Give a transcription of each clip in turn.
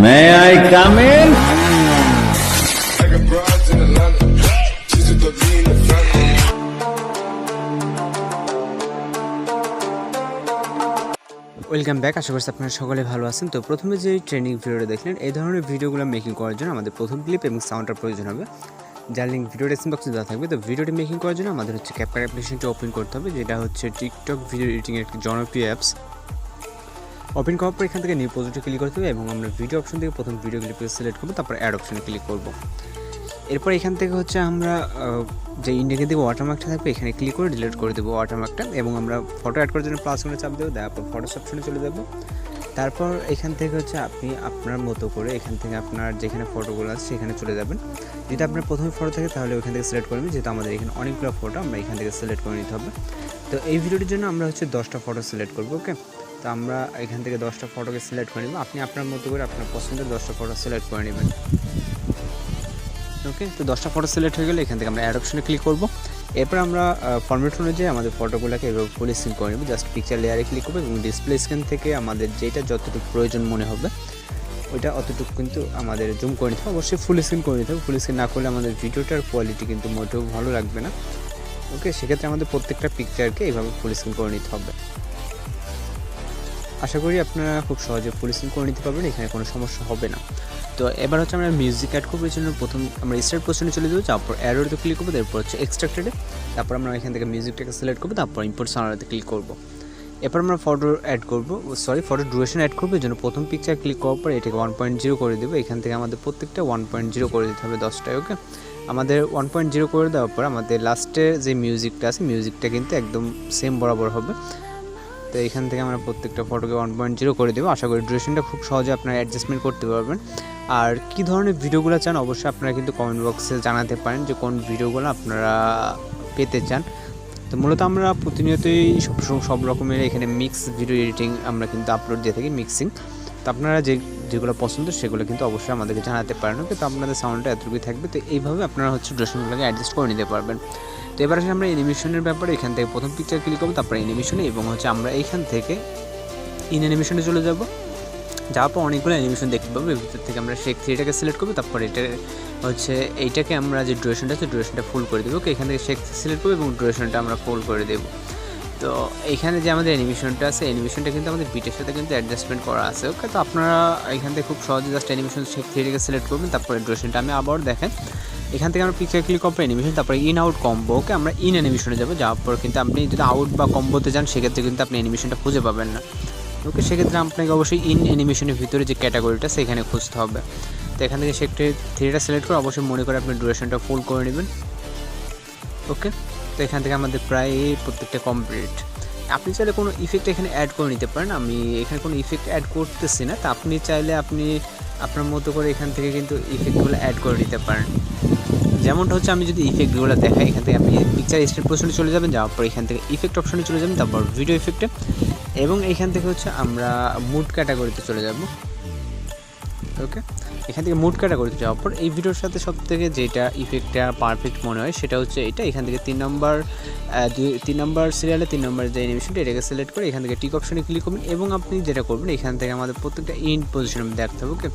May I come in? Welcome back. আশা করছি আপনারা সকলে ভালো আছেন। তো প্রথমে যে ট্রেনিং ভিডিওটা দেখলেন, এই ধরনের ভিডিওগুলো মেকিং করার জন্য আমাদের প্রথম ক্লিপ এবং সাউন্ডটার প্রয়োজন হবে, যার লিঙ্ক ভিডিও ডেসক্রিপশন বক্সে দেওয়া থাকবে। তো ভিডিওটি মেকিং করার জন্য আমাদের হচ্ছে ক্যাপকাট অ্যাপ্লিকেশনটা ওপেন করতে হবে, যেটা হচ্ছে টিকটক ভিডিও এডিটিংয়ের একটি জনপ্রিয় অ্যাপস। ওপেন করার পর এখান থেকে নিউ প্রজেক্টে ক্লিক করতে হবে এবং আমরা ভিডিও অপশন থেকে প্রথম ভিডিও ক্লিপকে সিলেক্ট করবো, তারপর অ্যাড অপশনে ক্লিক করবো। এরপর এখান থেকে হচ্ছে আমরা যে ইন্ডিকে দেবো ওয়াটারমার্কটা থাকবে, এখানে ক্লিক করে ডিলিট করে দেবো ওয়াটারমার্কটা এবং আমরা ফটো অ্যাড করার জন্য প্লাস করে চাপ দেবো, তারপর ফটোস অপশনে চলে যাবো। তারপর এখান থেকে হচ্ছে আপনি আপনার মতো করে এখান থেকে আপনার যেখানে ফটোগুলো আছে সেখানে চলে যাবেন। যদি আপনার প্রথমে ফটো থাকে তাহলে ওইখান থেকে সিলেক্ট করবেন, যেহেতু আমাদের এখানে অনেকগুলো ফটো আমরা এখান থেকে সিলেক্ট করে নিতে হবে। তো এই ভিডিওটির জন্য আমরা হচ্ছে 10টা ফটো সিলেক্ট করবো। ওকে, তো আমরা এখান থেকে 10টা ফটোকে সিলেক্ট করে নেব। আপনি আপনার মতো করে আপনার পছন্দের 10টা ফটো সিলেক্ট করে নেবেন। ওকে, তো 10টা ফটো সিলেক্ট হয়ে গেলে এখান থেকে আমরা অ্যাড অপশনে ক্লিক করব। এরপর আমরা ফরম্যাট অনুযায়ী আমাদের ফটোগুলোকে এভাবে ফুল স্ক্রিন করে নেব। জাস্ট পিকচার লেয়ারে ক্লিক করবো এবং ডিসপ্লে স্ক্রিন থেকে আমাদের যেটা যতটুকু প্রয়োজন মনে হবে ওইটা অতটুকু কিন্তু আমাদের জুম করে নিতে হবে। অবশ্যই ফুল স্ক্রিন করে নিতে হবে। ফুল স্ক্রিন না করলে আমাদের ভিডিওটার কোয়ালিটি কিন্তু মোটেও ভালো লাগবে না। ওকে, সেক্ষেত্রে আমাদের প্রত্যেকটা পিকচারকে এইভাবে ফুল স্ক্রিন করে নিতে হবে। আশা করি আপনারা খুব সহজে ফুল স্ক্রিন করে নিতে পারবেন, এখানে কোনো সমস্যা হবে না। তো এবার হচ্ছে আমরা মিউজিক অ্যাড করবো। এই জন্য প্রথম আমরা স্টার্ট পোজিশনে চলে যাবো, তারপর অ্যারোতে ক্লিক করবো, তারপর হচ্ছে এক্সট্রাক্টেডে, তারপর আমরা এখান থেকে মিউজিকটাকে সিলেক্ট করবো, তারপর ইম্পোর্ট সাউন্ডে ক্লিক করবো। এরপর আমরা ফটো অ্যাড করবো, ফটো ডিউরেশন অ্যাড করবো। এই জন্য প্রথম পিকচার ক্লিক করার পর এটাকে 1.0 করে দেবো। এখান থেকে আমাদের প্রত্যেকটা 1.0 করে দিতে হবে 10টায়। ওকে, আমাদের 1.0 করে দেওয়ার পর আমাদের লাস্টে যে মিউজিকটা আছে মিউজিকটা কিন্তু একদম সেম বরাবর হবে। তো এখান থেকে আমরা প্রত্যেকটা ফটোকে 1.0 করে দেবো। আশা করি ডিউরেশনটা খুব সহজে আপনারা অ্যাডজাস্টমেন্ট করতে পারবেন। আর কী ধরনের ভিডিওগুলো চান অবশ্যই আপনারা কিন্তু কমেন্ট বক্সে জানাতে পারেন যে কোন ভিডিওগুলো আপনারা পেতে চান। তো মূলত আমরা প্রতিনিয়তই সব রকমের এখানে মিক্স ভিডিও এডিটিং আমরা কিন্তু আপলোড দিয়ে থাকি, মিক্সিং। তো আপনারা যেগুলো পছন্দ সেগুলো কিন্তু অবশ্যই আমাদেরকে জানাতে পারেন। ওকে, তো আপনাদের সাউন্ডটা এতটুকুই থাকবে। তো এইভাবে আপনারা হচ্ছে ডিউরেশনগুলোকে অ্যাডজাস্ট করে নিতে পারবেন। তো এবার আসলে আমরা অ্যানিমেশনের ব্যাপারে এখান থেকে প্রথম পিকচার ক্লিক করবো, তারপরে অ্যানিমেশনে এবং হচ্ছে আমরা এইখান থেকে ইন অ্যানিমেশনে চলে যাব। যাওয়ার পর অনেকগুলো অ্যানিমেশন দেখতে পাবো। এর ভিতর থেকে আমরা শেক 3টাকে সিলেক্ট করবো, তারপর এটা হচ্ছে এইটাকে আমরা যে ডিউরেশনটা আছে ডিউরেশনটা ফুল করে দেবো। ওকে, এখান থেকে শেক সিলেক্ট করবো এবং ডিউরেশনটা আমরা ফুল করে দেবো। তো এইখানে যে আমাদের অ্যানিমেশনটা আছে অ্যানিমেশনটা কিন্তু আমাদের বিটের সাথে কিন্তু অ্যাডজাস্টমেন্ট করা আছে। ওকে, তো আপনারা এখান থেকে খুব সহজে জাস্ট অ্যানিমেশন শেক 3টাকে সিলেক্ট করবেন, তারপরে ডিউরেশনটা আমি আবার দেখেন। এখান থেকে আমরা পিকচার ক্লিক করবো, অ্যানিমেশন, তারপরে ইন আউট কম্বো। ওকে, আমরা ইন অ্যানিমেশনে যাবো। যাওয়ার পর কিন্তু আপনি যদি আউট বা কম্বোতে যান সেক্ষেত্রে কিন্তু আপনি অ্যানিমেশনটা খুঁজে পাবেন না। ওকে, সেক্ষেত্রে আপনাকে অবশ্যই ইন অ্যানিমেশনের ভিতরে যে ক্যাটাগরিটা সেখানে খুঁজতে হবে। তো এখান থেকে শেক 3টা সিলেক্ট করে অবশ্যই মনে করে আপনি ডিউরেশনটা ফুল করে নেবেন। ওকে, তো এখান থেকে আমাদের প্রায় প্রত্যেকটা কমপ্লিট। আপনি চাইলে কোনো ইফেক্ট এখানে অ্যাড করে নিতে পারেন। আমি এখানে কোনো ইফেক্ট অ্যাড করতেছি না। তা আপনি চাইলে আপনি আপনার মতো করে এখান থেকে কিন্তু ইফেক্টগুলো অ্যাড করে নিতে পারেন। যেমনটা হচ্ছে আমি যদি ইফেক্টগুলো দেখাই, এখান থেকে আপনি পিকচার স্টার্ট পোজিশনে চলে যাবেন, যাওয়ার পর এখান থেকে ইফেক্ট অপশনে চলে যাবেন, তারপর ভিডিও ইফেক্টে এবং এইখান থেকে হচ্ছে আমরা মুড ক্যাটাগরিতে চলে যাব। ওকে, এখান থেকে মুড ক্যাটাগরিতে যাওয়ার পর এই ভিডিওর সাথে সবথেকে যেটা ইফেক্টটা পারফেক্ট মনে হয় সেটা হচ্ছে এটা। এখান থেকে 3 নম্বর সিরিয়ালে 3 নম্বর যে অ্যানিমেশনটা এটাকে সিলেক্ট করে এখান থেকে টিক অপশনে ক্লিক করবেন এবং আপনি যেটা করবেন এখান থেকে আমাদের প্রত্যেকটা ইন্ড পজিশন দেখতে হবে। ওকে,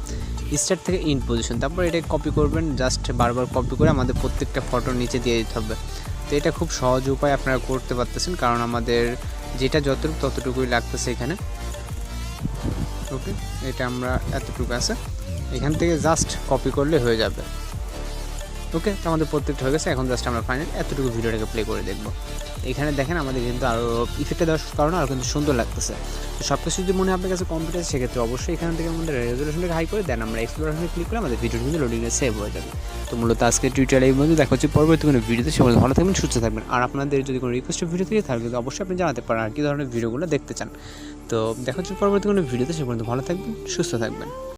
স্টার্ট থেকে ইন্ড পজিশন, তারপর এটা কপি করবেন, জাস্ট বারবার কপি করে আমাদের প্রত্যেকটা ফটোর নিচে দিয়ে দিতে হবে। তো এটা খুব সহজ উপায় আপনারা করতে পারতেছেন, কারণ আমাদের যেটা যতটুকু ততটুকুই লাগতেছে এখানে। ওকে, এটা আমরা এতটুকু আছে, এখান থেকে জাস্ট কপি করলে হয়ে যাবে। ওকে, তো আমাদের প্রত্যেকটা হয়ে গেছে। এখন জাস্ট আমরা ফাইনাল এতটুকু ভিডিওটাকে প্লে করে দেখব। এখানে দেখেন আমাদের কিন্তু আরও ইফেক্টে দেওয়ার কারণে আরও কিন্তু সুন্দর লাগতেছে। তো সব কিছু যদি মনে হয় আপনার কাছে কমপ্লিট আছে সেক্ষেত্রে অবশ্যই এখান থেকে আমাদের রেজলিউশনটাকে হাই করে দেন আমরা এক্সপ্লোরেশনে ক্লিক করে আমাদের ভিডিওটি কিন্তু লোডিংয়ে সেভ হয়ে যাবে। তো মূলত আজকে টিউটোরিয়াল এই পর্যন্ত। দেখা হচ্ছে পরবর্তী কোনো ভিডিওতে। সবাই ভালো থাকবেন, সুস্থ থাকবেন। আর আপনাদের যদি কোনো রিকোয়েস্টের ভিডিও থাকে তাহলে কিন্তু অবশ্যই আপনি জানাতে পারেন আর কী ধরনের ভিডিওগুলো দেখতে চান। তো দেখা হচ্ছে পরবর্তী কোনো ভিডিওতে। সে পর্যন্ত ভালো থাকবেন, সুস্থ থাকবেন।